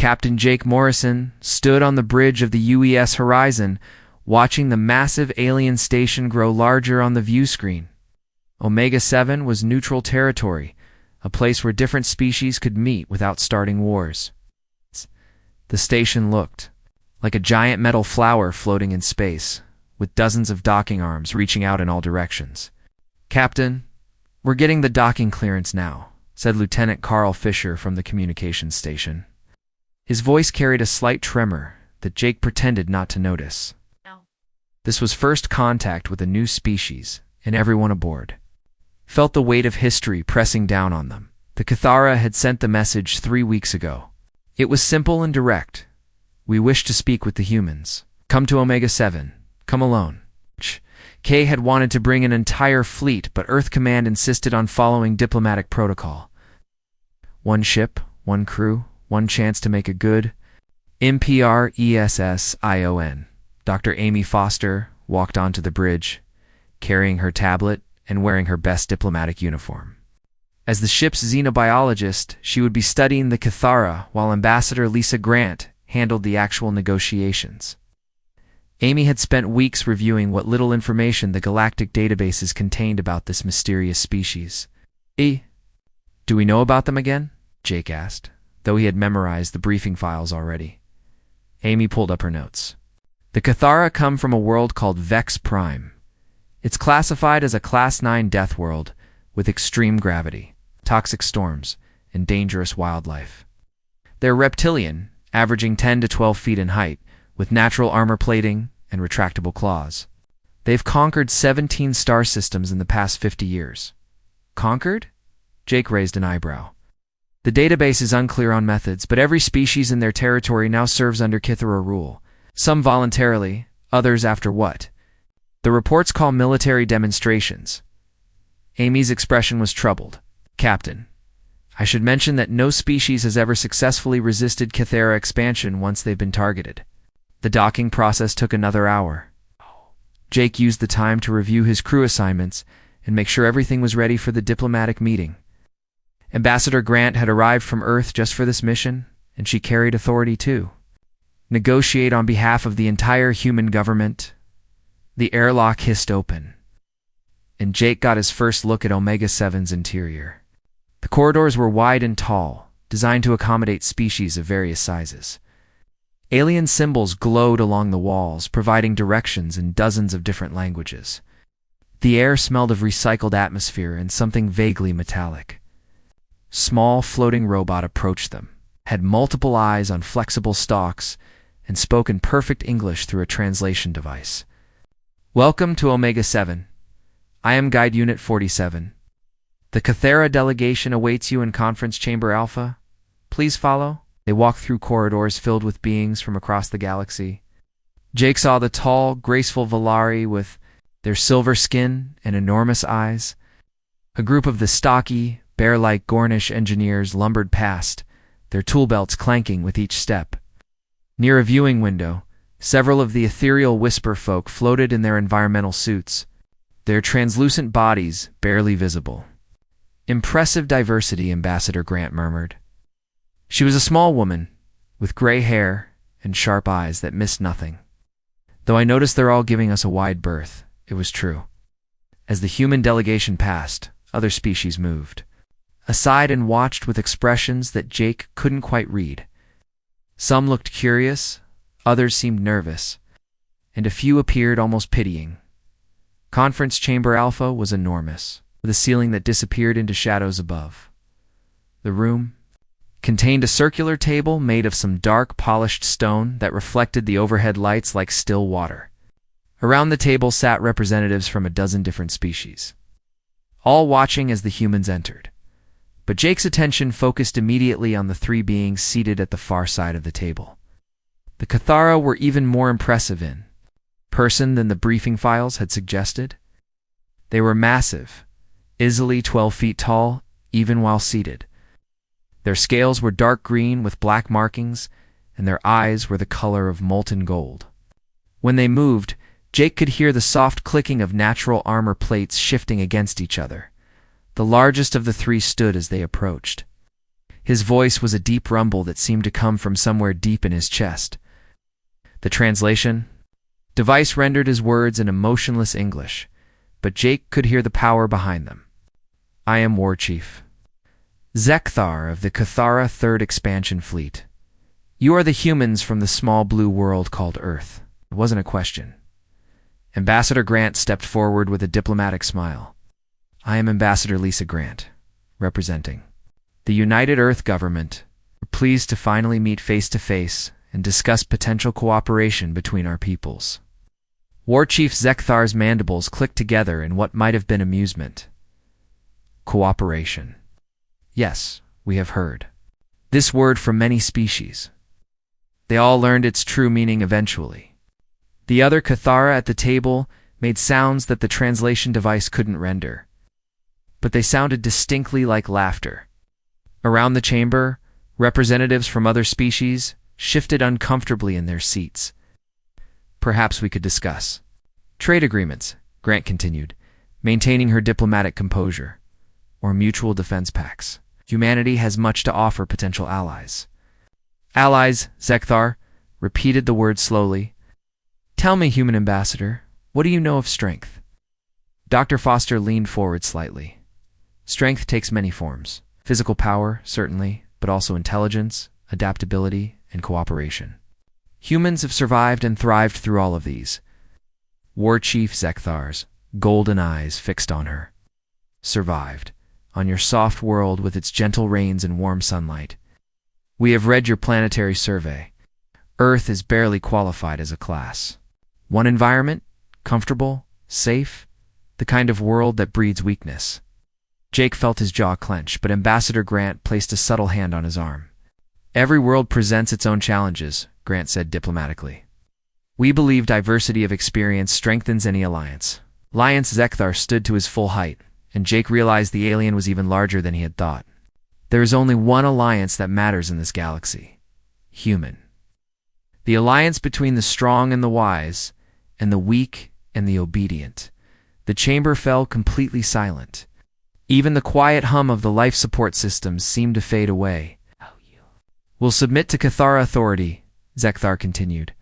Captain Jake Morrison stood on the bridge of the UES Horizon, watching the massive alien station grow larger on the view screen. Omega-7 was neutral territory, a place where different species could meet without starting wars. The station looked like a giant metal flower floating in space, with dozens of docking arms reaching out in all directions. "Captain, we're getting the docking clearance now," said Lieutenant Carl Fisher from the communications station. His voice carried a slight tremor that Jake pretended not to notice. This was first contact with a new species, and everyone aboard felt the weight of history pressing down on them. The Cathara had sent the message 3 weeks ago. It was simple and direct. "We wish to speak with the humans. Come to Omega-7. Come alone." K had wanted to bring an entire fleet, but Earth Command insisted on following diplomatic protocol. One ship, one crew, one chance to make a good. MPRESSION. Dr. Amy Foster walked onto the bridge, carrying her tablet and wearing her best diplomatic uniform. As the ship's xenobiologist, she would be studying the Cathara while Ambassador Lisa Grant handled the actual negotiations. Amy had spent weeks reviewing what little information the galactic databases contained about this mysterious species. Do we know about them again?" Jake asked, though he had memorized the briefing files already. Amy pulled up her notes. "The Cathara come from a world called Vex Prime. It's classified as a Class 9 death world with extreme gravity, toxic storms, and dangerous wildlife. They're reptilian, averaging 10 to 12 feet in height, with natural armor plating and retractable claws. They've conquered 17 star systems in the past 50 years. Conquered? Jake raised an eyebrow. The database is unclear on methods, but every species in their territory now serves under Cathara rule. Some voluntarily, others after what? The reports call military demonstrations. Amy's expression was troubled. "Captain, I should mention that no species has ever successfully resisted Cathara expansion once they've been targeted. The docking process took another hour." Jake used the time to review his crew assignments and make sure everything was ready for the diplomatic meeting. Ambassador Grant had arrived from Earth just for this mission, and she carried authority too. Negotiate on behalf of the entire human government. The airlock hissed open, and Jake got his first look at Omega-7's interior. The corridors were wide and tall, designed to accommodate species of various sizes. Alien symbols glowed along the walls, providing directions in dozens of different languages. The air smelled of recycled atmosphere and something vaguely metallic. Small floating robot approached them, had multiple eyes on flexible stalks, and spoke in perfect English through a translation device. "Welcome to Omega-7. I am Guide Unit 47. The Cathara delegation awaits you in Conference Chamber Alpha. Please follow." They walked through corridors filled with beings from across the galaxy. Jake saw the tall, graceful Valari with their silver skin and enormous eyes. A group of the stocky, bear-like Gornish engineers lumbered past, their tool belts clanking with each step. Near a viewing window, several of the ethereal whisper folk floated in their environmental suits, their translucent bodies barely visible. "Impressive diversity," Ambassador Grant murmured. She was a small woman, with gray hair and sharp eyes that missed nothing. "Though I noticed they're all giving us a wide berth," it was true. As the human delegation passed, other species moved aside and watched with expressions that Jake couldn't quite read. Some looked curious, others seemed nervous, and a few appeared almost pitying. Conference Chamber Alpha was enormous, with a ceiling that disappeared into shadows above. The room contained a circular table made of some dark, polished stone that reflected the overhead lights like still water. Around the table sat representatives from a dozen different species, all watching as the humans entered. But Jake's attention focused immediately on the 3 beings seated at the far side of the table. The Cathara were even more impressive in person than the briefing files had suggested. They were massive, easily 12 feet tall, even while seated. Their scales were dark green with black markings, and their eyes were the color of molten gold. When they moved, Jake could hear the soft clicking of natural armor plates shifting against each other. The largest of the 3 stood as they approached. His voice was a deep rumble that seemed to come from somewhere deep in his chest. The translation? Device rendered his words in emotionless English, but Jake could hear the power behind them. I am War Chief Zekthar of the Cathara 3rd Expansion Fleet. You are the humans from the small blue world called Earth. It wasn't a question. Ambassador Grant stepped forward with a diplomatic smile. I am Ambassador Lisa Grant, representing the United Earth government. We're pleased to finally meet face-to-face and discuss potential cooperation between our peoples. War Chief Zekthar's mandibles clicked together in what might have been amusement. Cooperation. Yes, we have heard this word from many species. They all learned its true meaning eventually. The other Cathara at the table made sounds that the translation device couldn't render, but they sounded distinctly like laughter. Around the chamber, representatives from other species shifted uncomfortably in their seats. Perhaps we could discuss trade agreements, Grant continued, maintaining her diplomatic composure, or mutual defense pacts. Humanity has much to offer potential allies. Allies, Zekthar repeated the word slowly. Tell me, human ambassador, what do you know of strength? Dr. Foster leaned forward slightly. Strength takes many forms. Physical power, certainly, but also intelligence, adaptability, and cooperation. Humans have survived and thrived through all of these. War Chief Zekthar's golden eyes fixed on her. Survived, on your soft world with its gentle rains and warm sunlight. We have read your planetary survey. Earth is barely qualified as a class. One environment, comfortable, safe, the kind of world that breeds weakness. Jake felt his jaw clench, but Ambassador Grant placed a subtle hand on his arm. Every world presents its own challenges, Grant said diplomatically. We believe diversity of experience strengthens any alliance. Alliance Zekthar stood to his full height, and Jake realized the alien was even larger than he had thought. There is only one alliance that matters in this galaxy. Human. The alliance between the strong and the wise, and the weak and the obedient. The chamber fell completely silent. Even the quiet hum of the life support systems seemed to fade away. We'll submit to Cathara authority, Zekthar continued,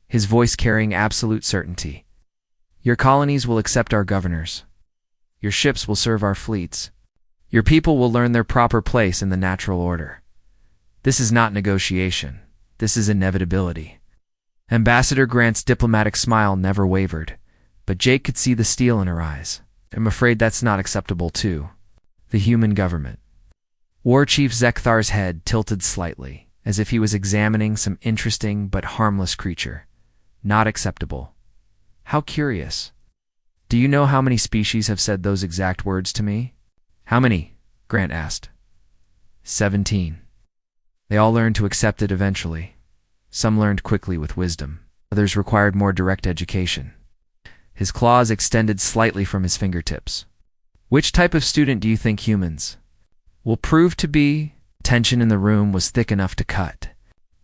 his voice carrying absolute certainty. Your colonies will accept our governors. Your ships will serve our fleets. Your people will learn their proper place in the natural order. This is not negotiation. This is inevitability. Ambassador Grant's diplomatic smile never wavered, but Jake could see the steel in her eyes. I'm afraid that's not acceptable too. The human government. War Chief Zekthar's head tilted slightly, as if he was examining some interesting but harmless creature. Not acceptable. How curious. Do you know how many species have said those exact words to me? How many? Grant asked. 17. They all learned to accept it eventually. Some learned quickly with wisdom. Others required more direct education. His claws extended slightly from his fingertips. Which type of student do you think humans will prove to be? Tension in the room was thick enough to cut.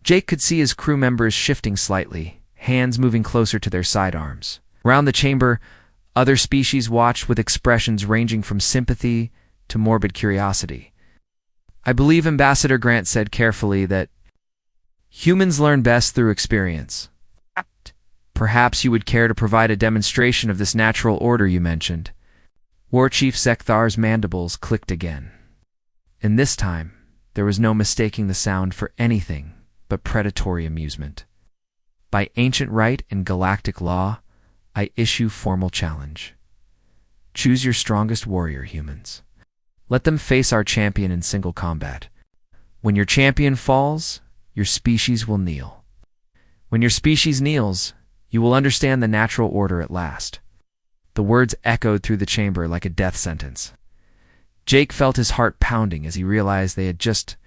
Jake could see his crew members shifting slightly, hands moving closer to their sidearms. Around the chamber, other species watched with expressions ranging from sympathy to morbid curiosity. I believe Ambassador Grant said carefully that humans learn best through experience. Perhaps you would care to provide a demonstration of this natural order you mentioned. War Chief Zekthar's mandibles clicked again. And this time, there was no mistaking the sound for anything but predatory amusement. By ancient right and galactic law, I issue formal challenge. Choose your strongest warrior, humans. Let them face our champion in single combat. When your champion falls, your species will kneel. When your species kneels, you will understand the natural order at last. The words echoed through the chamber like a death sentence. Jake felt his heart pounding as he realized they had just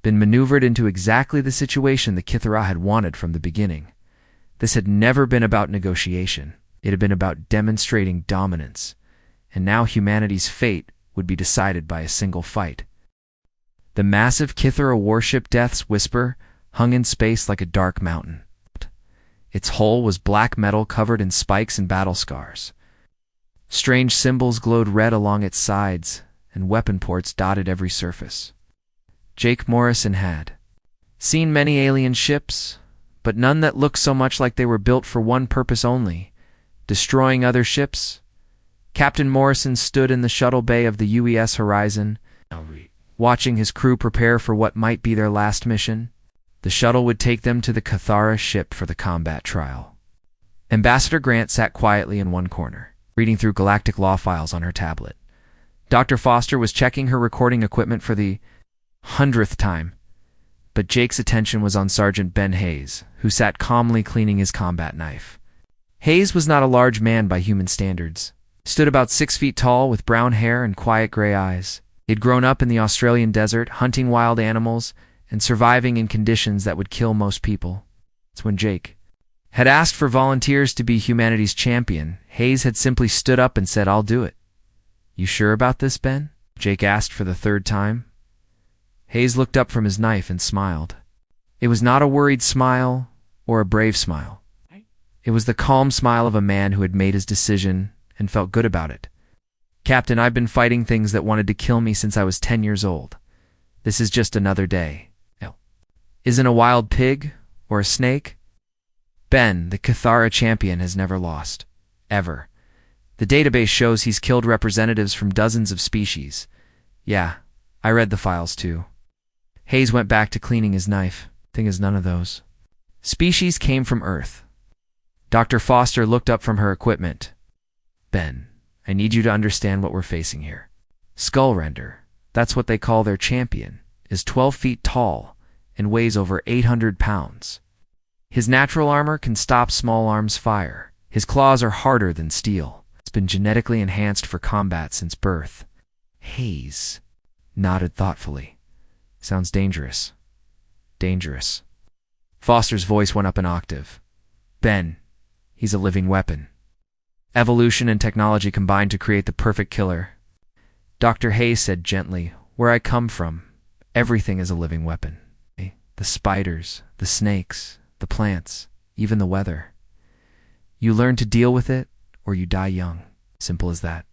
been maneuvered into exactly the situation the Kithara had wanted from the beginning. This had never been about negotiation. It had been about demonstrating dominance. And now humanity's fate would be decided by a single fight. The massive Kithara warship Death's Whisper hung in space like a dark mountain. Its hull was black metal covered in spikes and battle scars. Strange symbols glowed red along its sides, and weapon ports dotted every surface. Jake Morrison had seen many alien ships, but none that looked so much like they were built for one purpose only: destroying other ships. Captain Morrison stood in the shuttle bay of the UES Horizon, watching his crew prepare for what might be their last mission. The shuttle would take them to the Cathara ship for the combat trial. Ambassador Grant sat quietly in one corner, reading through galactic law files on her tablet. Dr. Foster was checking her recording equipment for the 100th time, but Jake's attention was on Sergeant Ben Hayes, who sat calmly cleaning his combat knife. Hayes was not a large man by human standards. He stood about 6 feet tall, with brown hair and quiet gray eyes. He had grown up in the Australian desert, hunting wild animals and surviving in conditions that would kill most people. It's when Jake had asked for volunteers to be humanity's champion, Hayes had simply stood up and said, "I'll do it." "You sure about this, Ben?" Jake asked for the 3rd time. Hayes looked up from his knife and smiled. It was not a worried smile or a brave smile. It was the calm smile of a man who had made his decision and felt good about it. "Captain, I've been fighting things that wanted to kill me since I was 10 years old. This is just another day." "Isn't a wild pig or a snake?" "Ben, the Cathara champion, has never lost. Ever. The database shows he's killed representatives from dozens of species." "Yeah, I read the files too." Hayes went back to cleaning his knife. "Thing is, none of those species came from Earth." Dr. Foster looked up from her equipment. "Ben, I need you to understand what we're facing here. Skullrender, that's what they call their champion, is 12 feet tall and weighs over 800 pounds. His natural armor can stop small arms fire. His claws are harder than steel. It's been genetically enhanced for combat since birth." Hayes nodded thoughtfully. "Sounds dangerous." "Dangerous." Foster's voice went up an octave. "Ben, he's a living weapon. Evolution and technology combined to create the perfect killer." Dr. Hayes said gently, "Where I come from, everything is a living weapon. The spiders, the snakes, the plants, even the weather. You learn to deal with it, or you die young. Simple as that."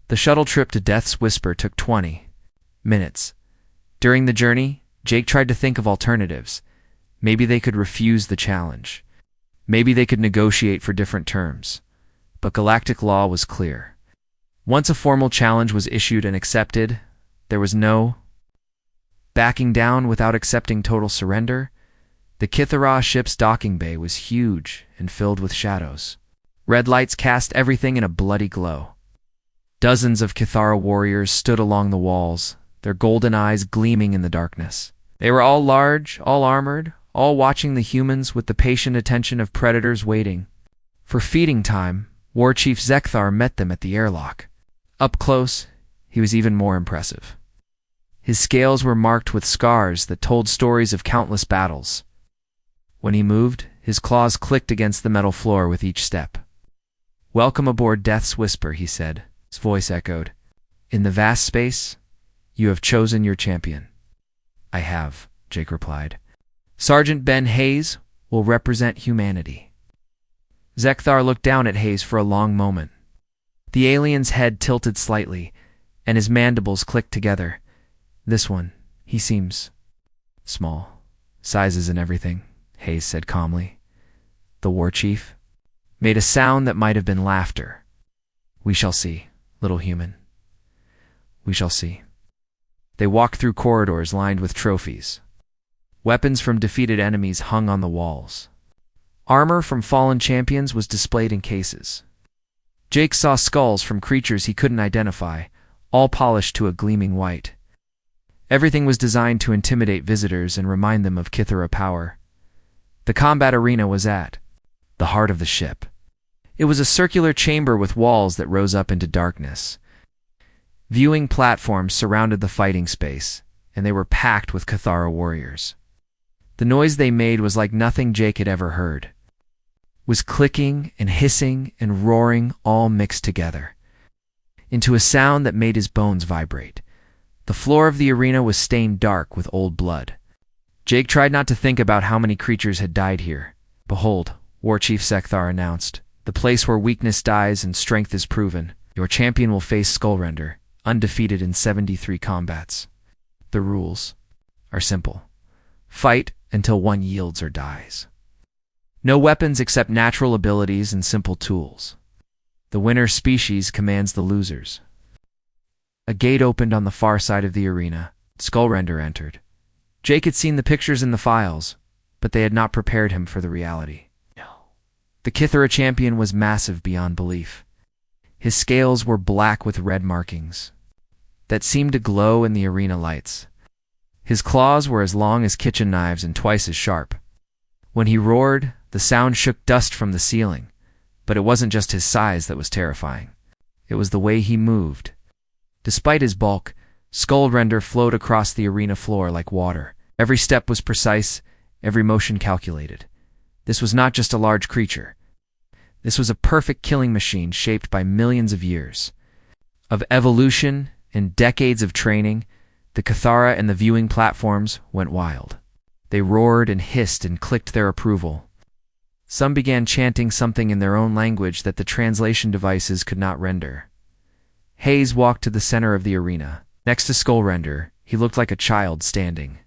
The shuttle trip to Death's Whisper took 20 minutes. During the journey, Jake tried to think of alternatives. Maybe they could refuse the challenge. Maybe they could negotiate for different terms. But galactic law was clear. Once a formal challenge was issued and accepted, there was no backing down without accepting total surrender. The Cathara ship's docking bay was huge and filled with shadows. Red lights cast everything in a bloody glow. Dozens of Cathara warriors stood along the walls, their golden eyes gleaming in the darkness. They were all large, all armored, all watching the humans with the patient attention of predators waiting. For feeding time, War Chief Zekthar met them at the airlock. Up close, he was even more impressive. His scales were marked with scars that told stories of countless battles. When he moved, his claws clicked against the metal floor with each step. "Welcome aboard Death's Whisper," he said. His voice echoed. "In the vast space, you have chosen your champion." "I have," Jake replied. "Sergeant Ben Hayes will represent humanity." Zekthar looked down at Hayes for a long moment. The alien's head tilted slightly, and his mandibles clicked together. "This one, he seems small. Sizes and everything," Hayes said calmly. The war chief made a sound that might have been laughter. "We shall see, little human. We shall see." They walked through corridors lined with trophies. Weapons from defeated enemies hung on the walls. Armor from fallen champions was displayed in cases. Jake saw skulls from creatures he couldn't identify, all polished to a gleaming white. Everything was designed to intimidate visitors and remind them of Cathara power. The combat arena was at the heart of the ship. It was a circular chamber with walls that rose up into darkness. Viewing platforms surrounded the fighting space, and they were packed with Cathara warriors. The noise they made was like nothing Jake had ever heard. It was clicking and hissing and roaring all mixed together into a sound that made his bones vibrate. The floor of the arena was stained dark with old blood. Jake tried not to think about how many creatures had died here. "Behold," War Chief Zekthar announced, "the place where weakness dies and strength is proven. Your champion will face Skullrender, undefeated in 73 combats." The rules are simple. Fight until one yields or dies. No weapons except natural abilities and simple tools. The winner species commands the losers. A gate opened on the far side of the arena. Skullrender entered. Jake had seen the pictures in the files, but they had not prepared him for the reality. The Kithara champion was massive beyond belief. His scales were black with red markings that seemed to glow in the arena lights. His claws were as long as kitchen knives and twice as sharp. When he roared, the sound shook dust from the ceiling, but it wasn't just his size that was terrifying. It was the way he moved. Despite his bulk, Skullrender flowed across the arena floor like water. Every step was precise, every motion calculated. This was not just a large creature. This was a perfect killing machine shaped by millions of years of evolution and decades of training. The Kithara and the viewing platforms went wild. They roared and hissed and clicked their approval. Some began chanting something in their own language that the translation devices could not render. Hayes walked to the center of the arena. Next to Skullrender, he looked like a child standing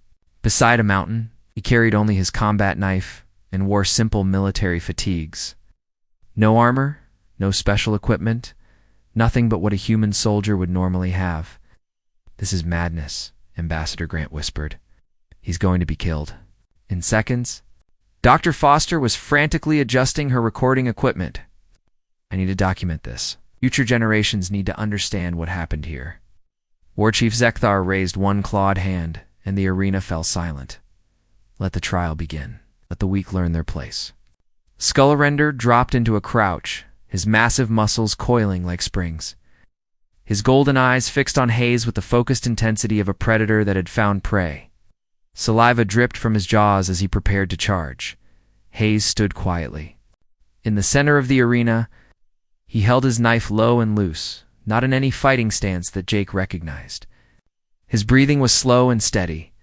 beside a mountain. He carried only his combat knife and wore simple military fatigues. No armor, no special equipment, nothing but what a human soldier would normally have. "This is madness," Ambassador Grant whispered. "He's going to be killed." In seconds, Dr. Foster was frantically adjusting her recording equipment. "I need to document this. Future generations need to understand what happened here." War Chief Zekthar raised one clawed hand, and the arena fell silent. Let the trial begin. Let the weak learn their place. Skullrender dropped into a crouch, his massive muscles coiling like springs. His golden eyes fixed on Hayes with the focused intensity of a predator that had found prey. Saliva dripped from his jaws as he prepared to charge. Hayes stood quietly. In the center of the arena, he held his knife low and loose, not in any fighting stance that Jake recognized. His breathing was slow and steady.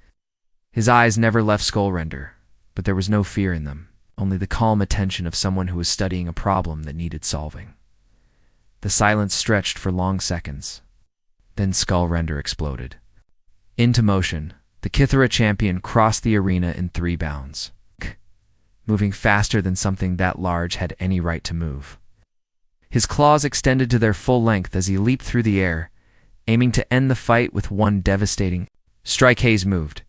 His eyes never left Skullrender, but there was no fear in them, only the calm attention of someone who was studying a problem that needed solving. The silence stretched for long seconds. Then Skullrender exploded. Into motion, the Kithara champion crossed the arena in 3 bounds, moving faster than something that large had any right to move. His claws extended to their full length as he leaped through the air, aiming to end the fight with one devastating strike. Hayes moved.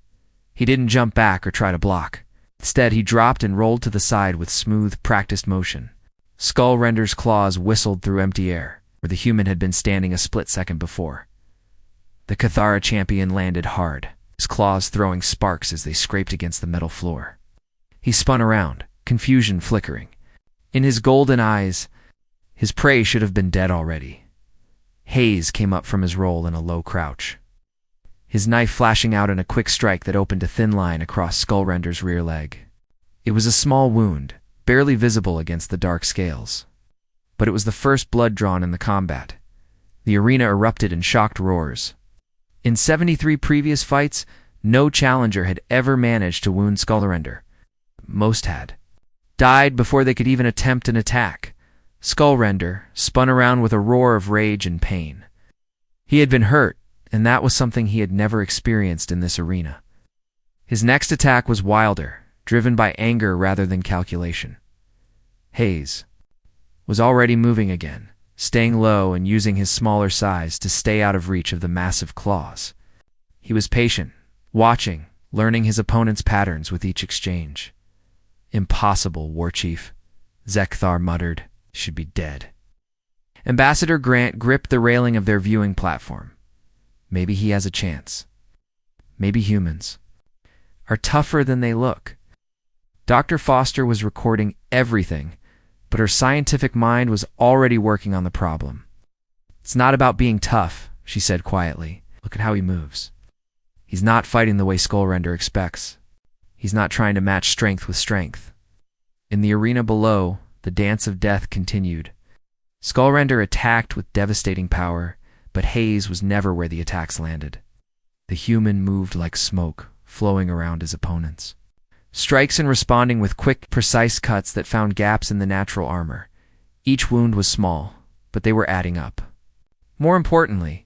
He didn't jump back or try to block. Instead, he dropped and rolled to the side with smooth, practiced motion. Skullrender's claws whistled through empty air, where the human had been standing a split second before. The Kithara champion landed hard, his claws throwing sparks as they scraped against the metal floor. He spun around, confusion flickering. In his golden eyes, his prey should have been dead already. Hayes came up from his roll in a low crouch, his knife flashing out in a quick strike that opened a thin line across Skullrender's rear leg. It was a small wound, barely visible against the dark scales. But it was the first blood drawn in the combat. The arena erupted in shocked roars. In 73 previous fights, no challenger had ever managed to wound Skullrender. Most had died before they could even attempt an attack. Skullrender spun around with a roar of rage and pain. He had been hurt, and that was something he had never experienced in this arena. His next attack was wilder, driven by anger rather than calculation. Hayes was already moving again, staying low and using his smaller size to stay out of reach of the massive claws. He was patient, watching, learning his opponent's patterns with each exchange. "Impossible, War Chief," Zekthar muttered. "Should be dead." Ambassador Grant gripped the railing of their viewing platform. Maybe he has a chance. Maybe humans are tougher than they look. Dr. Foster was recording everything, but her scientific mind was already working on the problem. "It's not about being tough," she said quietly. "Look at how he moves. He's not fighting the way Skullrender expects. He's not trying to match strength with strength." In the arena below, the dance of death continued. Skullrender attacked with devastating power, but Hayes was never where the attacks landed. The human moved like smoke, flowing around his opponents, strikes and responding with quick, precise cuts that found gaps in the natural armor. Each wound was small, but they were adding up. More importantly,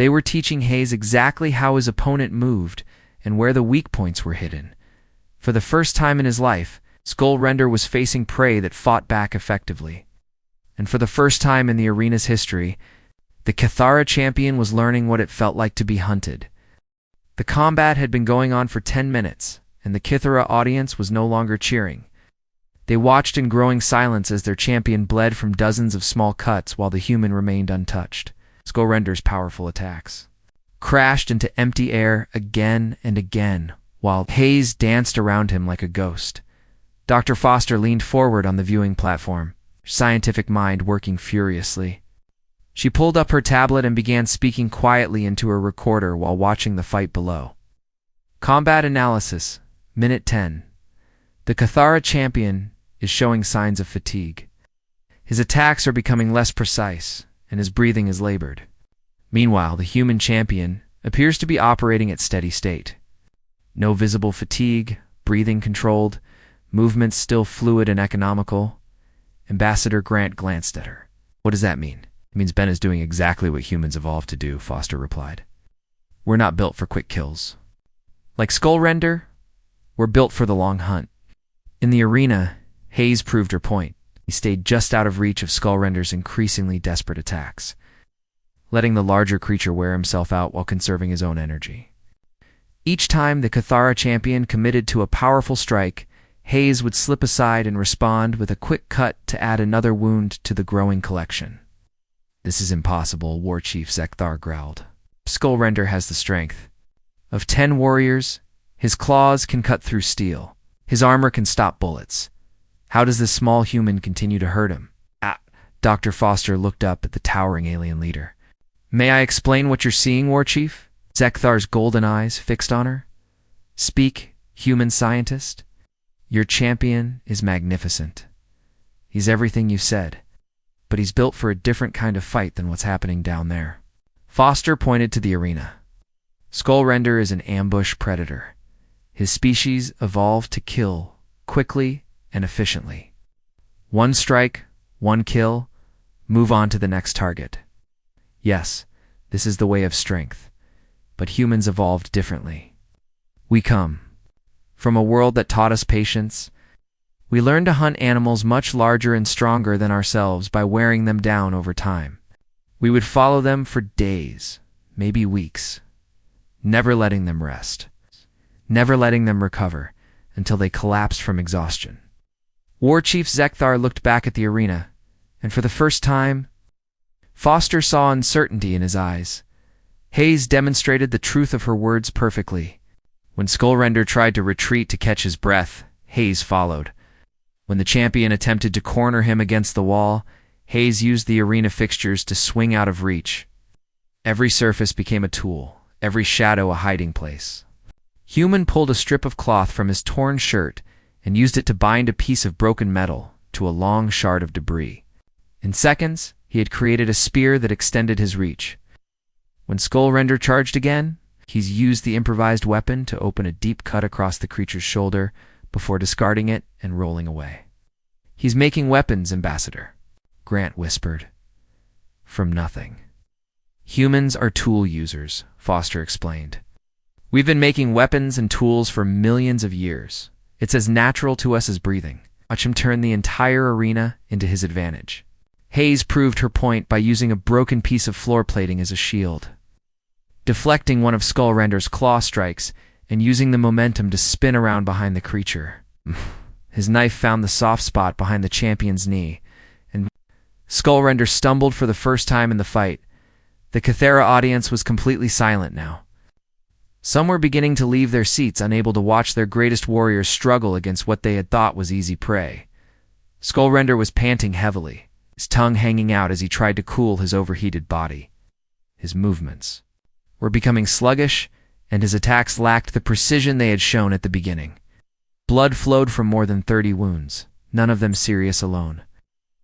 They were teaching Hayes exactly how his opponent moved and where the weak points were hidden. For the first time in his life, Skullrender was facing prey that fought back effectively. And for the first time in the arena's history, the Cathara champion was learning what it felt like to be hunted. The combat had been going on for 10 minutes, and the Cathara audience was no longer cheering. They watched in growing silence as their champion bled from dozens of small cuts while the human remained untouched. Skullrender's powerful attacks crashed into empty air again and again, while Hayes danced around him like a ghost. Dr. Foster leaned forward on the viewing platform, her scientific mind working furiously. She pulled up her tablet and began speaking quietly into her recorder while watching the fight below. Combat analysis, minute 10. The Cathara champion is showing signs of fatigue. His attacks are becoming less precise, and his breathing is labored. Meanwhile, the human champion appears to be operating at steady state. No visible fatigue, breathing controlled, movements still fluid and economical. Ambassador Grant glanced at her. What does that mean? It means Ben is doing exactly what humans evolved to do, Foster replied. We're not built for quick kills. Like Skullrender, we're built for the long hunt. In the arena, Hayes proved her point. He stayed just out of reach of Skullrender's increasingly desperate attacks, letting the larger creature wear himself out while conserving his own energy. Each time the Cathara champion committed to a powerful strike, Hayes would slip aside and respond with a quick cut to add another wound to the growing collection. This is impossible, War Chief Zekthar growled. Skullrender has the strength of 10 warriors. His claws can cut through steel. His armor can stop bullets. How does this small human continue to hurt him? Dr. Foster looked up at the towering alien leader. May I explain what you're seeing, War Chief? Zekthar's golden eyes fixed on her. Speak, human scientist. Your champion is magnificent. He's everything you said, but he's built for a different kind of fight than what's happening down there. Foster pointed to the arena. Skullrender is an ambush predator. His species evolved to kill quickly and efficiently. One strike, one kill, move on to the next target. Yes, this is the way of strength, but humans evolved differently. We come from a world that taught us patience. We learned to hunt animals much larger and stronger than ourselves by wearing them down over time. We would follow them for days, maybe weeks, never letting them rest, never letting them recover until they collapsed from exhaustion. War Chief Zekthar looked back at the arena, and for the first time, Foster saw uncertainty in his eyes. Hayes demonstrated the truth of her words perfectly. When Skullrender tried to retreat to catch his breath, Hayes followed. When the champion attempted to corner him against the wall, Hayes used the arena fixtures to swing out of reach. Every surface became a tool, every shadow a hiding place. Human pulled a strip of cloth from his torn shirt and used it to bind a piece of broken metal to a long shard of debris. In seconds, he had created a spear that extended his reach. When Skullrender charged again, he's used the improvised weapon to open a deep cut across the creature's shoulder before discarding it and rolling away. He's making weapons, Ambassador, Grant whispered. From nothing. Humans are tool users, Foster explained. We've been making weapons and tools for millions of years. It's as natural to us as breathing. Watch him turn the entire arena into his advantage. Hayes proved her point by using a broken piece of floor plating as a shield, deflecting one of Skullrender's claw strikes and using the momentum to spin around behind the creature. His knife found the soft spot behind the champion's knee, and Skullrender stumbled for the first time in the fight. The Cathara audience was completely silent now. Some were beginning to leave their seats, unable to watch their greatest warriors struggle against what they had thought was easy prey. Skullrender was panting heavily, his tongue hanging out as he tried to cool his overheated body. His movements were becoming sluggish, and his attacks lacked the precision they had shown at the beginning. Blood flowed from more than 30 wounds, none of them serious alone.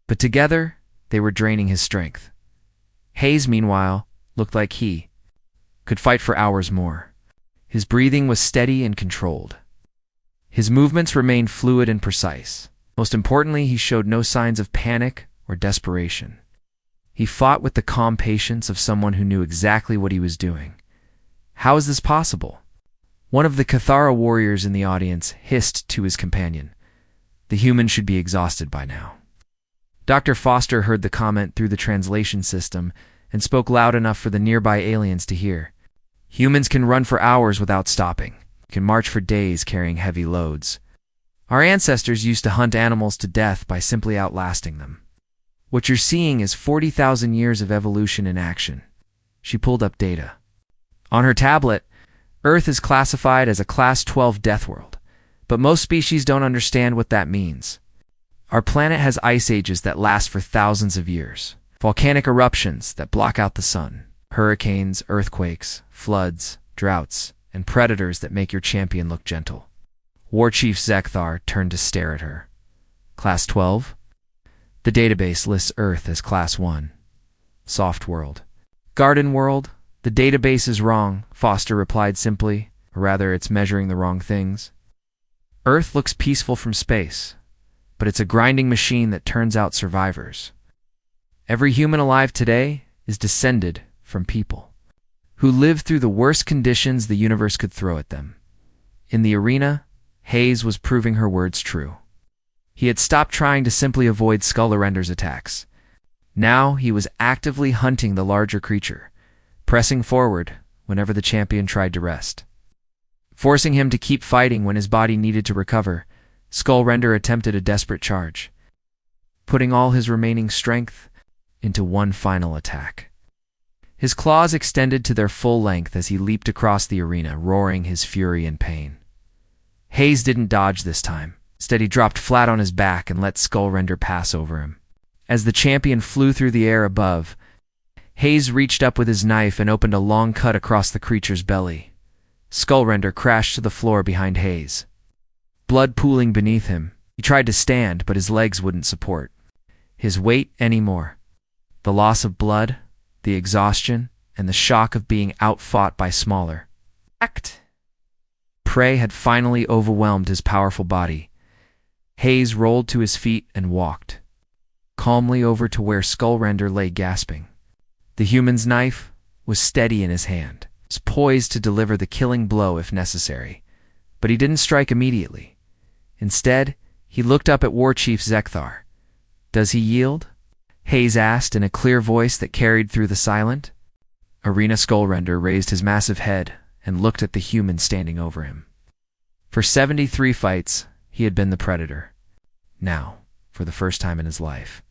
But together, they were draining his strength. Hayes, meanwhile, looked like he could fight for hours more. His breathing was steady and controlled. His movements remained fluid and precise. Most importantly, he showed no signs of panic or desperation. He fought with the calm patience of someone who knew exactly what he was doing. How is this possible? One of the Cathara warriors in the audience hissed to his companion. The human should be exhausted by now. Dr. Foster heard the comment through the translation system and spoke loud enough for the nearby aliens to hear. Humans can run for hours without stopping, can march for days carrying heavy loads. Our ancestors used to hunt animals to death by simply outlasting them. What you're seeing is 40,000 years of evolution in action. She pulled up data. On her tablet, Earth is classified as a Class 12 Deathworld, but most species don't understand what that means. Our planet has ice ages that last for thousands of years, volcanic eruptions that block out the sun, hurricanes, earthquakes, floods, droughts, and predators that make your champion look gentle. War Chief Zekthar turned to stare at her. Class 12? The database lists Earth as Class 1. Soft world. Garden world? The database is wrong, Foster replied simply, or rather it's measuring the wrong things. Earth looks peaceful from space, but it's a grinding machine that turns out survivors. Every human alive today is descended from people who lived through the worst conditions the universe could throw at them. In the arena, Hayes was proving her words true. He had stopped trying to simply avoid Skullarender's attacks. Now he was actively hunting the larger creature, pressing forward whenever the champion tried to rest. Forcing him to keep fighting when his body needed to recover, Skullrender attempted a desperate charge, putting all his remaining strength into one final attack. His claws extended to their full length as he leaped across the arena, roaring his fury and pain. Hayes didn't dodge this time. Instead, he dropped flat on his back and let Skullrender pass over him. As the champion flew through the air above, Hayes reached up with his knife and opened a long cut across the creature's belly. Skullrender crashed to the floor behind Hayes, blood pooling beneath him. He tried to stand, but his legs wouldn't support his weight anymore. The loss of blood, the exhaustion, and the shock of being outfought by smaller prey had finally overwhelmed his powerful body. Hayes rolled to his feet and walked calmly over to where Skullrender lay gasping. The human's knife was steady in his hand, poised to deliver the killing blow if necessary, but he didn't strike immediately. Instead, he looked up at War Chief Zekthar. Does he yield? Hayes asked in a clear voice that carried through the silent. Arena Skullrender raised his massive head and looked at the human standing over him. For 73 fights, he had been the predator. Now, for the first time in his life,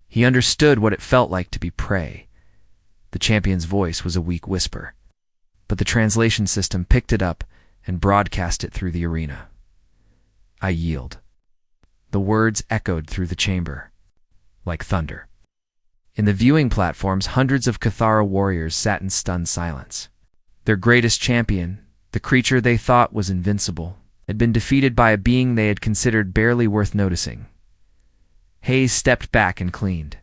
he understood what it felt like to be prey. The champion's voice was a weak whisper, but the translation system picked it up and broadcast it through the arena. I yield. The words echoed through the chamber, like thunder. In the viewing platforms, hundreds of Cathara warriors sat in stunned silence. Their greatest champion, the creature they thought was invincible, had been defeated by a being they had considered barely worth noticing. Hayes stepped back and cleaned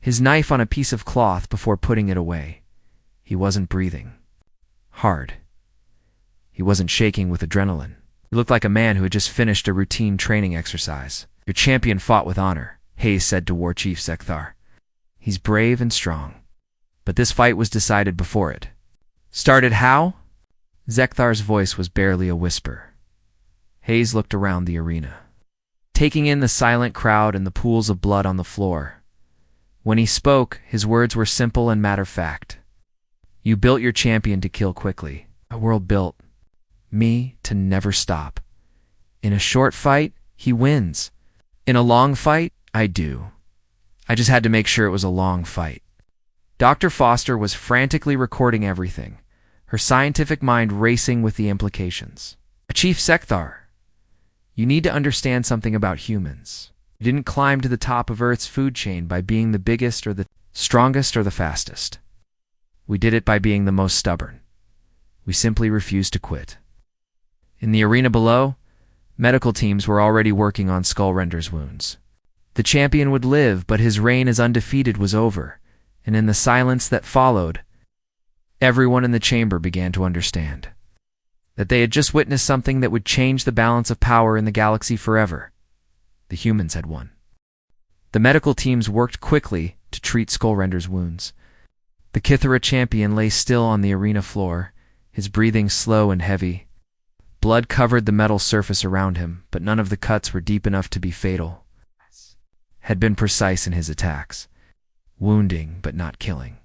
his knife on a piece of cloth before putting it away. He wasn't breathing hard. He wasn't shaking with adrenaline. He looked like a man who had just finished a routine training exercise. Your champion fought with honor, Hayes said to War Chief Zekthar. He's brave and strong. But this fight was decided before it started. How? Zekthar's voice was barely a whisper. Hayes looked around the arena, taking in the silent crowd and the pools of blood on the floor. When he spoke, his words were simple and matter-of-fact. You built your champion to kill quickly. A world built me to never stop. In a short fight, he wins. In a long fight, I do. I just had to make sure it was a long fight. Dr. Foster was frantically recording everything, her scientific mind racing with the implications. Chief Zekthar, you need to understand something about humans. You didn't climb to the top of Earth's food chain by being the biggest or the strongest or the fastest. We did it by being the most stubborn. We simply refused to quit. In the arena below, medical teams were already working on Skullrender's wounds. The champion would live, but his reign as undefeated was over, and in the silence that followed, everyone in the chamber began to understand that they had just witnessed something that would change the balance of power in the galaxy forever. The humans had won. The medical teams worked quickly to treat Skullrender's wounds. The Kithara champion lay still on the arena floor, his breathing slow and heavy. Blood covered the metal surface around him, but none of the cuts were deep enough to be fatal. Had been precise in his attacks, wounding but not killing.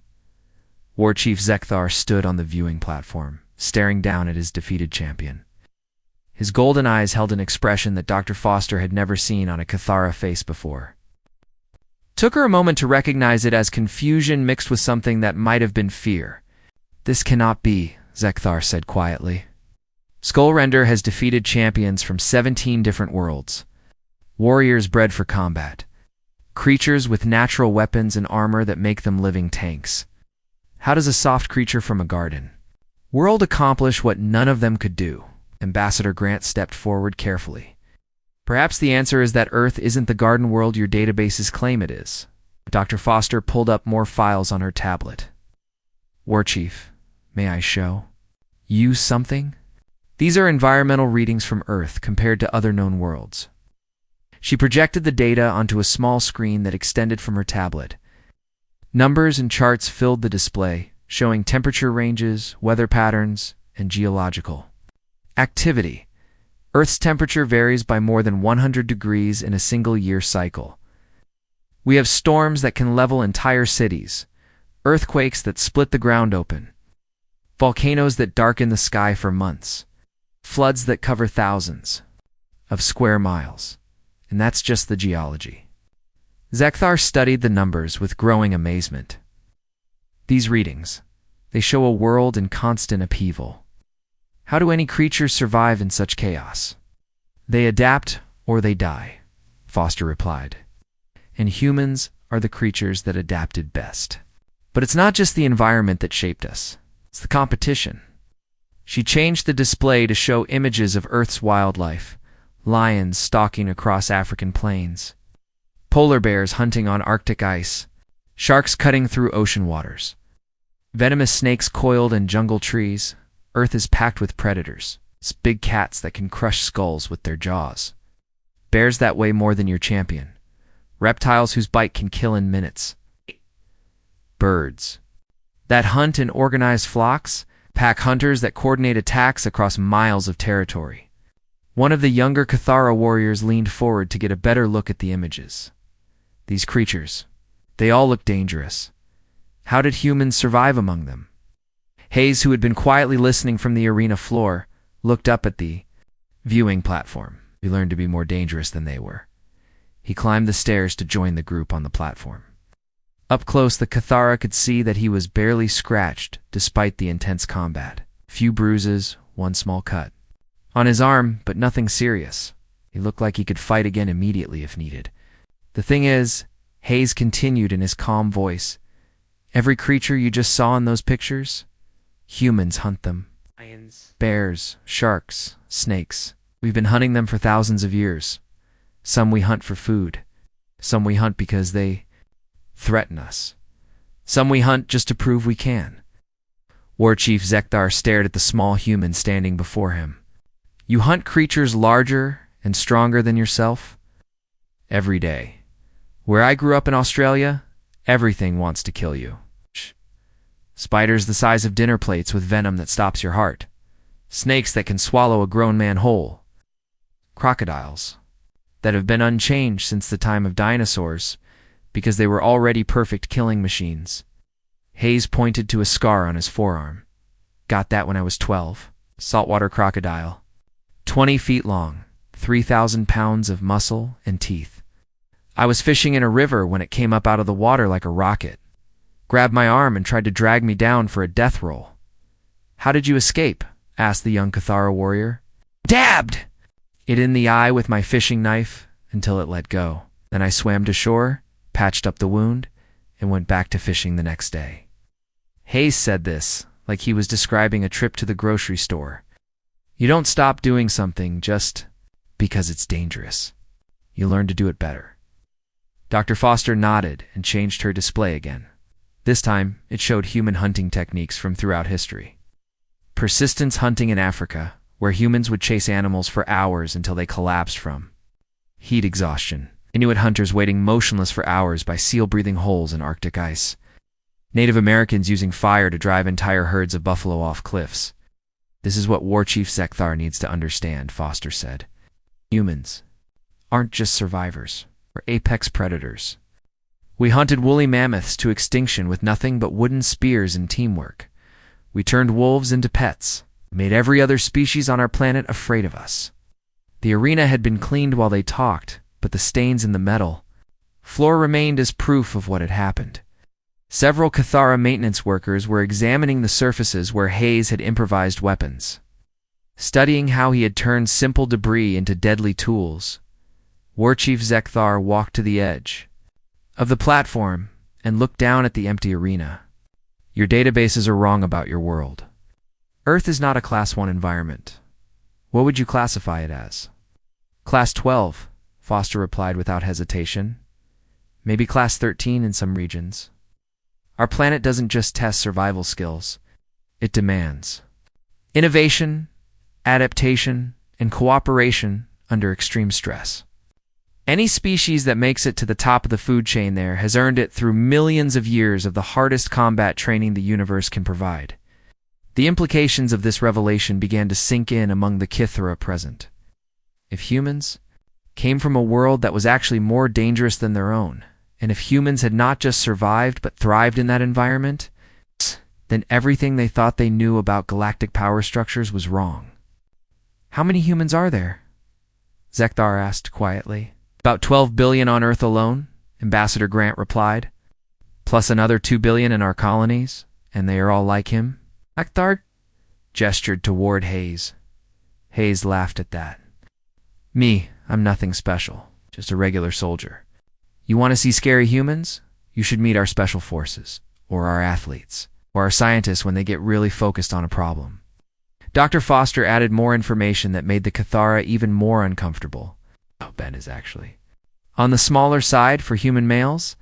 War Chief Zekthar stood on the viewing platform, staring down at his defeated champion. His golden eyes held an expression that Dr. Foster had never seen on a Kithara face before. Took her a moment to recognize it as confusion mixed with something that might have been fear. "This cannot be," Zekthar said quietly. "Skullrender has defeated champions from 17 different worlds. Warriors bred for combat. Creatures with natural weapons and armor that make them living tanks. How does a soft creature from a garden world accomplish what none of them could do?" Ambassador Grant stepped forward carefully. "Perhaps the answer is that Earth isn't the garden world your databases claim it is." Dr. Foster pulled up more files on her tablet. "War Chief, may I show you something? These are environmental readings from Earth compared to other known worlds." She projected the data onto a small screen that extended from her tablet. Numbers and charts filled the display, showing temperature ranges, weather patterns, and geological activity. Earth's temperature varies by more than 100 degrees in a single year cycle. We have storms that can level entire cities, earthquakes that split the ground open, volcanoes that darken the sky for months, floods that cover thousands of square miles. And that's just the geology. Zekthar studied the numbers with growing amazement. These readings, they show a world in constant upheaval. How do any creatures survive in such chaos? They adapt or they die, Foster replied. And humans are the creatures that adapted best. But it's not just the environment that shaped us. It's the competition. She changed the display to show images of Earth's wildlife. Lions stalking across African plains, polar bears hunting on Arctic ice, sharks cutting through ocean waters, venomous snakes coiled in jungle trees. Earth is packed with predators. It's big cats that can crush skulls with their jaws, bears that weigh more than your champion, reptiles whose bite can kill in minutes, birds that hunt in organized flocks, pack hunters that coordinate attacks across miles of territory. One of the younger Kithara warriors leaned forward to get a better look at the images. These creatures, they all look dangerous. How did humans survive among them? Hayes, who had been quietly listening from the arena floor, looked up at the viewing platform. We learned to be more dangerous than they were. He climbed the stairs to join the group on the platform. Up close, the Kithara could see that he was barely scratched despite the intense combat. Few bruises, one small cut on his arm, but nothing serious. He looked like he could fight again immediately if needed. "The thing is," Hayes continued in his calm voice, "every creature you just saw in those pictures, humans hunt them. Lions, bears, sharks, snakes. We've been hunting them for thousands of years. Some we hunt for food. Some we hunt because they threaten us. Some we hunt just to prove we can." War Chief Zekthar stared at the small human standing before him. "You hunt creatures larger and stronger than yourself?" "Every day. Where I grew up in Australia, everything wants to kill you. Spiders the size of dinner plates with venom that stops your heart. Snakes that can swallow a grown man whole. Crocodiles that have been unchanged since the time of dinosaurs because they were already perfect killing machines." Hayes pointed to a scar on his forearm. "Got that when I was 12. Saltwater crocodile. 20 feet long, 3,000 pounds of muscle and teeth. I was fishing in a river when it came up out of the water like a rocket. Grabbed my arm and tried to drag me down for a death roll." "How did you escape?" asked the young Kithara warrior. "Dabbed it in the eye with my fishing knife until it let go. Then I swam to shore, patched up the wound, and went back to fishing the next day." Hayes said this like he was describing a trip to the grocery store. You don't stop doing something just because it's dangerous. You learn to do it better. Dr. Foster nodded and changed her display again. This time, it showed human hunting techniques from throughout history. Persistence hunting in Africa, where humans would chase animals for hours until they collapsed from heat exhaustion. Inuit hunters waiting motionless for hours by seal-breathing holes in Arctic ice. Native Americans using fire to drive entire herds of buffalo off cliffs. This is what War Chief Zekthar needs to understand, Foster said. Humans aren't just survivors. We're apex predators. We hunted woolly mammoths to extinction with nothing but wooden spears and teamwork. We turned wolves into pets, made every other species on our planet afraid of us. The arena had been cleaned while they talked, but the stains in the metal floor remained as proof of what had happened. Several Cathara maintenance workers were examining the surfaces where Hayes had improvised weapons, studying how he had turned simple debris into deadly tools. War Chief Zekthar walked to the edge of the platform and looked down at the empty arena. Your databases are wrong about your world. Earth is not a Class 1 environment. What would you classify it as? Class 12, Foster replied without hesitation. Maybe Class 13 in some regions. Our planet doesn't just test survival skills. It demands innovation, adaptation, and cooperation under extreme stress. Any species that makes it to the top of the food chain there has earned it through millions of years of the hardest combat training the universe can provide. The implications of this revelation began to sink in among the Kithara present. If humans came from a world that was actually more dangerous than their own, and if humans had not just survived but thrived in that environment, then everything they thought they knew about galactic power structures was wrong. How many humans are there? Zekthar asked quietly. About 12 billion on Earth alone, Ambassador Grant replied, plus another 2 billion in our colonies, and they are all like him. Zekthar gestured toward Hayes. Hayes laughed at that. Me, I'm nothing special, just a regular soldier. You want to see scary humans? You should meet our special forces, or our athletes, or our scientists when they get really focused on a problem. Dr. Foster added more information that made the Cathara even more uncomfortable. Oh, Ben is actually on the smaller side for human males,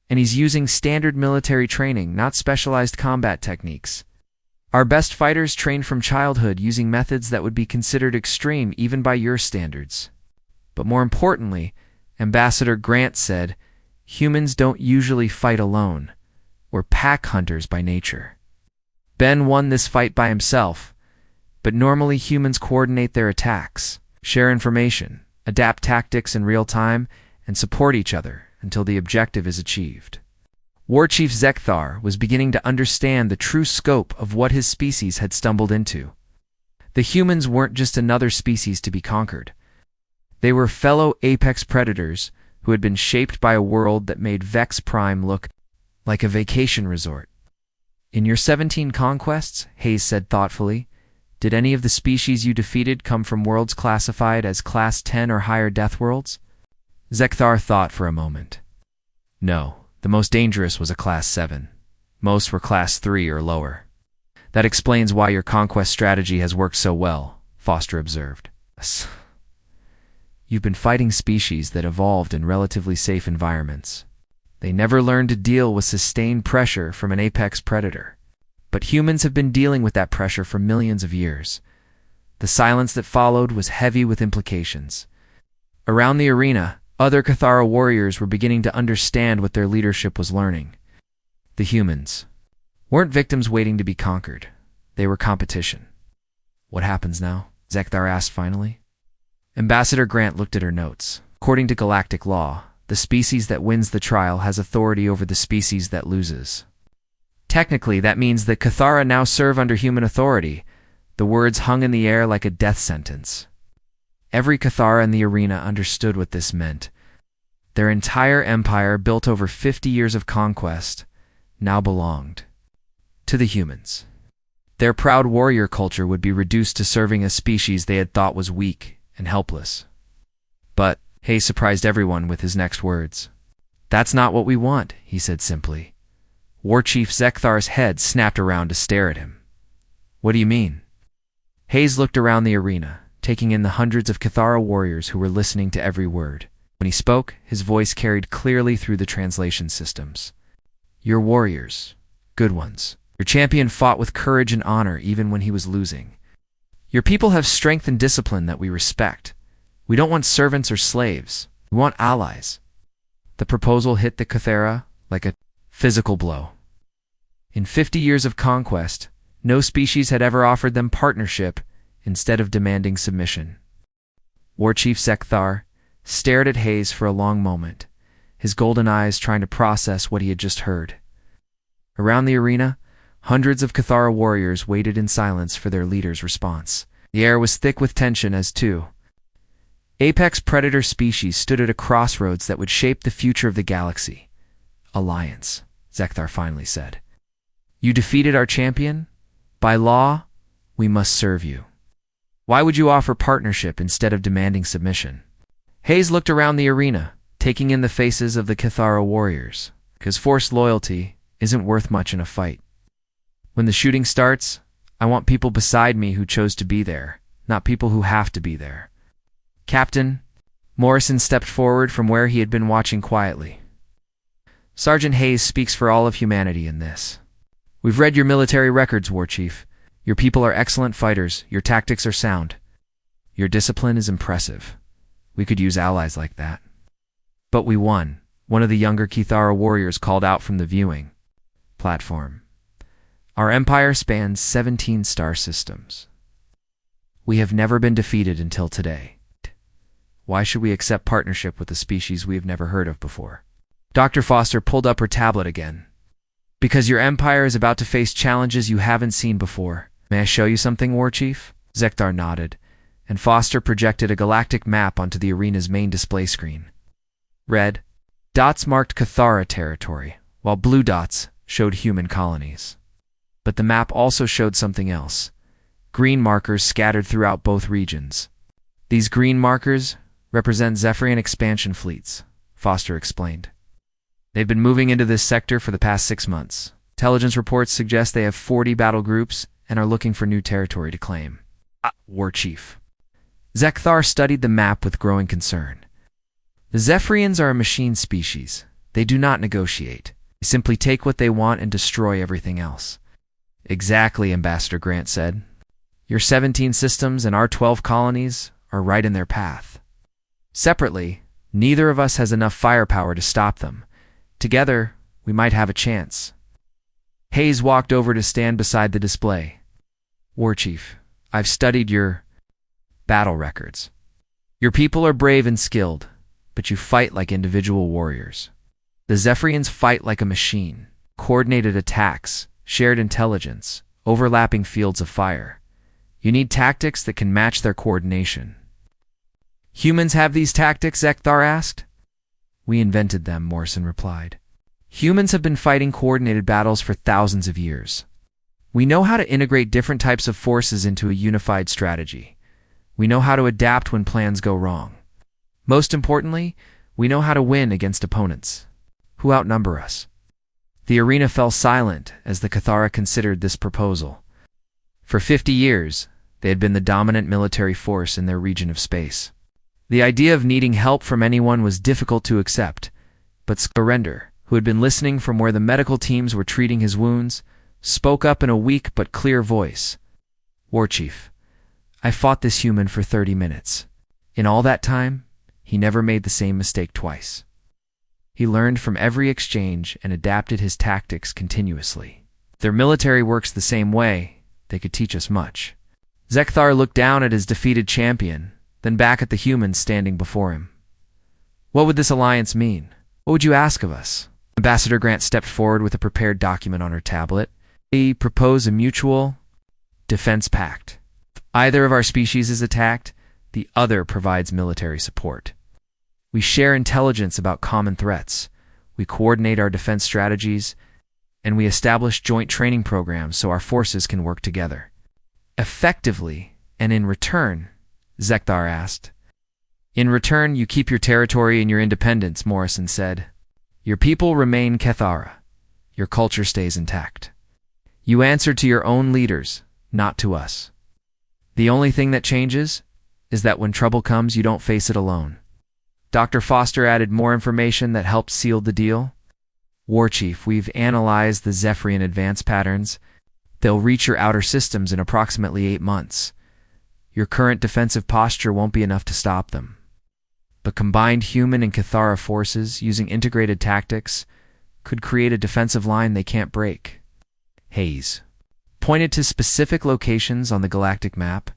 and he's using standard military training, not specialized combat techniques. Our best fighters trained from childhood using methods that would be considered extreme even by your standards. But more importantly, Ambassador Grant said, humans don't usually fight alone. We're pack hunters by nature. Ben won this fight by himself, but normally humans coordinate their attacks, share information, adapt tactics in real time, and support each other until the objective is achieved. War Chief Zekthar was beginning to understand the true scope of what his species had stumbled into. The humans weren't just another species to be conquered. They were fellow apex predators who had been shaped by a world that made Vex Prime look like a vacation resort. In your 17 conquests, Hayes said thoughtfully, did any of the species you defeated come from worlds classified as Class 10 or higher Deathworlds? Zekthar thought for a moment. No, the most dangerous was a Class 7. Most were Class 3 or lower. That explains why your conquest strategy has worked so well, Foster observed. You've been fighting species that evolved in relatively safe environments. They never learned to deal with sustained pressure from an apex predator. But humans have been dealing with that pressure for millions of years. The silence that followed was heavy with implications. Around the arena, other Cathara warriors were beginning to understand what their leadership was learning. The humans weren't victims waiting to be conquered. They were competition. What happens now? Zekthar asked finally. Ambassador Grant looked at her notes. According to galactic law, the species that wins the trial has authority over the species that loses. Technically, that means that Cathara now serve under human authority. The words hung in the air like a death sentence. Every Cathara in the arena understood what this meant. Their entire empire, built over 50 years of conquest, now belonged to the humans. Their proud warrior culture would be reduced to serving a species they had thought was weak and helpless. But Hayes surprised everyone with his next words. That's not what we want, he said simply. War Chief Zekthar's head snapped around to stare at him. What do you mean? Hayes looked around the arena, taking in the hundreds of Cathara warriors who were listening to every word. When he spoke, his voice carried clearly through the translation systems. Your warriors, good ones. Your champion fought with courage and honor even when he was losing. Your people have strength and discipline that we respect. We don't want servants or slaves. We want allies. The proposal hit the Cathara like a physical blow. In 50 years of conquest, no species had ever offered them partnership instead of demanding submission. War Chief Zekthar stared at Hayes for a long moment, his golden eyes trying to process what he had just heard. Around the arena, hundreds of Cathara warriors waited in silence for their leader's response. The air was thick with tension as two apex predator species stood at a crossroads that would shape the future of the galaxy. Alliance, Zekthar finally said. You defeated our champion? By law, we must serve you. Why would you offer partnership instead of demanding submission? Hayes looked around the arena, taking in the faces of the Cathara warriors, because forced loyalty isn't worth much in a fight. When the shooting starts, I want people beside me who chose to be there, not people who have to be there. Captain, Morrison stepped forward from where he had been watching quietly. Sergeant Hayes speaks for all of humanity in this. We've read your military records, War Chief. Your people are excellent fighters, your tactics are sound. Your discipline is impressive. We could use allies like that. But we won, one of the younger Cathara warriors called out from the viewing platform. Our empire spans 17 star systems. We have never been defeated until today. Why should we accept partnership with a species we have never heard of before? Dr. Foster pulled up her tablet again. Because your empire is about to face challenges you haven't seen before. May I show you something, War Chief? Zekthar nodded, and Foster projected a galactic map onto the arena's main display screen. Red dots marked Cathara territory, while blue dots showed human colonies. But the map also showed something else. Green markers scattered throughout both regions. These green markers represent Zephyrian expansion fleets, Foster explained. They've been moving into this sector for the past 6 months. Intelligence reports suggest they have 40 battle groups and are looking for new territory to claim. War Chief. Zekthar studied the map with growing concern. The Zephyrians are a machine species. They do not negotiate. They simply take what they want and destroy everything else. Exactly, Ambassador Grant said. Your 17 systems and our 12 colonies are right in their path. Separately, neither of us has enough firepower to stop them. Together, we might have a chance. Hayes walked over to stand beside the display. War Chief, I've studied your battle records. Your people are brave and skilled, but you fight like individual warriors. The Zephyrians fight like a machine. Coordinated attacks, shared intelligence, overlapping fields of fire. You need tactics that can match their coordination. Humans have these tactics, Zekthar asked. We invented them, Morrison replied. Humans have been fighting coordinated battles for thousands of years. We know how to integrate different types of forces into a unified strategy. We know how to adapt when plans go wrong. Most importantly, we know how to win against opponents who outnumber us. The arena fell silent as the Cathara considered this proposal. For 50 years, they had been the dominant military force in their region of space. The idea of needing help from anyone was difficult to accept, but Skarender, who had been listening from where the medical teams were treating his wounds, spoke up in a weak but clear voice. War Chief, I fought this human for 30 minutes. In all that time, he never made the same mistake twice. He learned from every exchange and adapted his tactics continuously. If their military works the same way, they could teach us much. Zekthar looked down at his defeated champion, then back at the humans standing before him. What would this alliance mean? What would you ask of us? Ambassador Grant stepped forward with a prepared document on her tablet. We propose a mutual defense pact. If either of our species is attacked, the other provides military support. We share intelligence about common threats. We coordinate our defense strategies, and we establish joint training programs so our forces can work together. Effectively, and in return, Zekthar asked. In return, you keep your territory and your independence, Morrison said. Your people remain Cathara. Your culture stays intact. You answer to your own leaders, not to us. The only thing that changes is that when trouble comes, you don't face it alone. Dr. Foster added more information that helped seal the deal. War Chief, we've analyzed the Zephyrian advance patterns. They'll reach your outer systems in approximately 8 months. Your current defensive posture won't be enough to stop them. but combined human and Cathara forces, using integrated tactics, could create a defensive line they can't break. Hayes pointed to specific locations on the galactic map.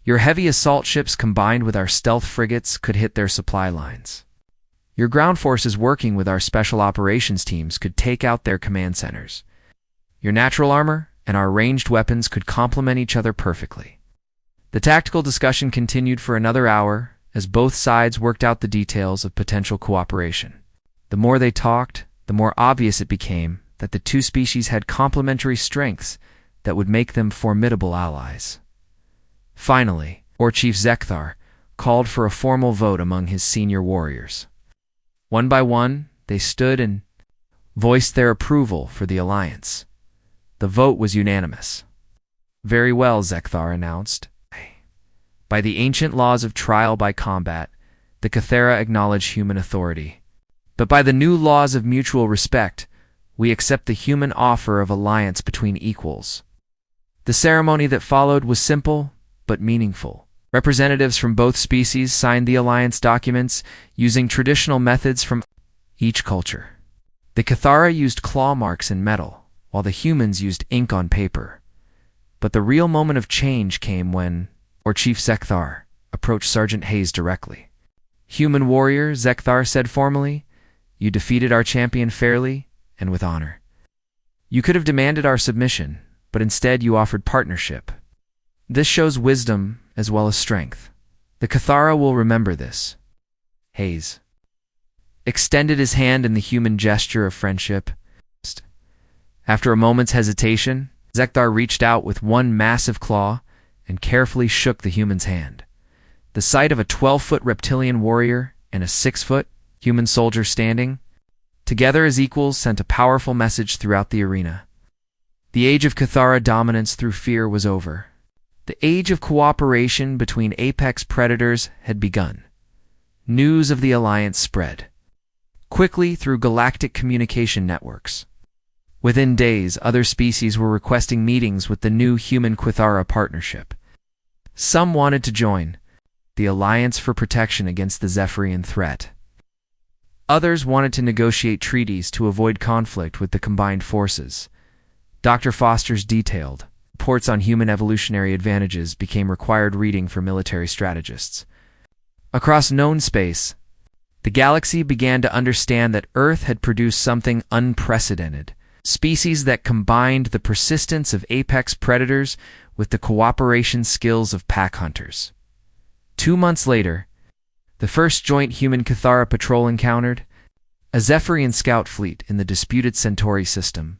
Your heavy assault ships combined with our stealth frigates could hit their supply lines. Your ground forces working with our special operations teams could take out their command centers. Your natural armor and our ranged weapons could complement each other perfectly. The tactical discussion continued for another hour as both sides worked out the details of potential cooperation. The more they talked, the more obvious it became that the two species had complementary strengths that would make them formidable allies. Finally, War Chief Zekthar called for a formal vote among his senior warriors. One by one, they stood and voiced their approval for the alliance. The vote was unanimous. "Very well," Zekthar announced. "By the ancient laws of trial by combat, the Cathara acknowledge human authority. But by the new laws of mutual respect, we accept the human offer of alliance between equals." The ceremony that followed was simple but meaningful. Representatives from both species signed the alliance documents using traditional methods from each culture. The Cathara used claw marks in metal, while the humans used ink on paper. But the real moment of change came when Chief Zekthar approached Sergeant Hayes directly. "Human warrior," Zekthar said formally, "you defeated our champion fairly and with honor. You could have demanded our submission, but instead you offered partnership. This shows wisdom as well as strength. The Cathara will remember this." Hayes extended his hand in the human gesture of friendship. After a moment's hesitation, Zekthar reached out with one massive claw and carefully shook the human's hand. The sight of a 12-foot reptilian warrior and a 6-foot human soldier standing together as equals sent a powerful message throughout the arena. The age of Cathara dominance through fear was over. The age of cooperation between apex predators had begun. News of the alliance spread quickly through galactic communication networks. Within days, other species were requesting meetings with the new human-Cathara partnership. Some wanted to join the alliance for protection against the Zephyrian threat. Others wanted to negotiate treaties to avoid conflict with the combined forces. Dr. Foster's detailed reports on human evolutionary advantages became required reading for military strategists. Across known space, the galaxy began to understand that Earth had produced something unprecedented. Species that combined the persistence of apex predators with the cooperation skills of pack hunters. 2 months later, the first joint human-Cathara patrol encountered a Zephyrian scout fleet in the disputed Centauri system.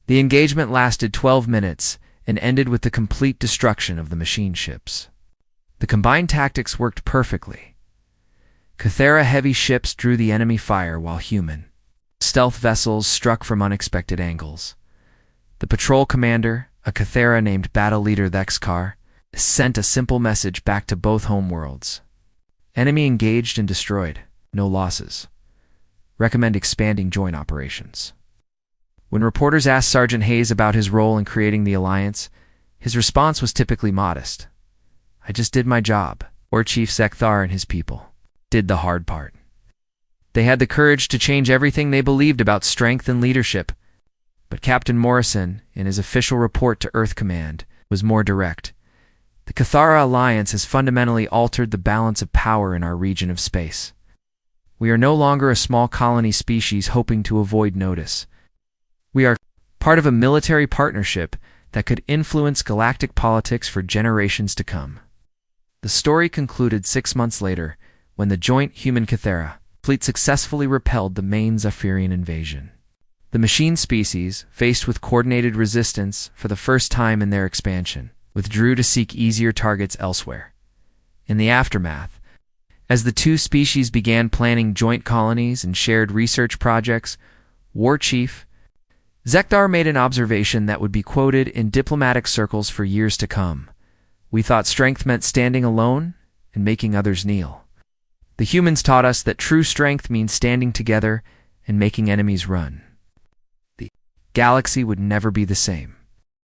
The engagement lasted 12 minutes and ended with the complete destruction of the machine ships. The combined tactics worked perfectly. Cathara heavy ships drew the enemy fire while human stealth vessels struck from unexpected angles. The patrol commander, a Cathara named Battle Leader Thexkar, sent a simple message back to both homeworlds. "Enemy engaged and destroyed. No losses. Recommend expanding joint operations." When reporters asked Sergeant Hayes about his role in creating the alliance, his response was typically modest. "I just did my job," or Chief Zekthar and his people did the hard part. They had the courage to change everything they believed about strength and leadership. But Captain Morrison, in his official report to Earth Command, was more direct. "The Cathara alliance has fundamentally altered the balance of power in our region of space. We are no longer a small colony species hoping to avoid notice. We are part of a military partnership that could influence galactic politics for generations to come." The story concluded 6 months later when the joint human-Cathara fleet successfully repelled the main Zephyrian invasion. The machine species, faced with coordinated resistance for the first time in their expansion, withdrew to seek easier targets elsewhere. In the aftermath, as the two species began planning joint colonies and shared research projects, War Chief Zekthar made an observation that would be quoted in diplomatic circles for years to come. "We thought strength meant standing alone and making others kneel. The humans taught us that true strength means standing together and making enemies run. The galaxy would never be the same."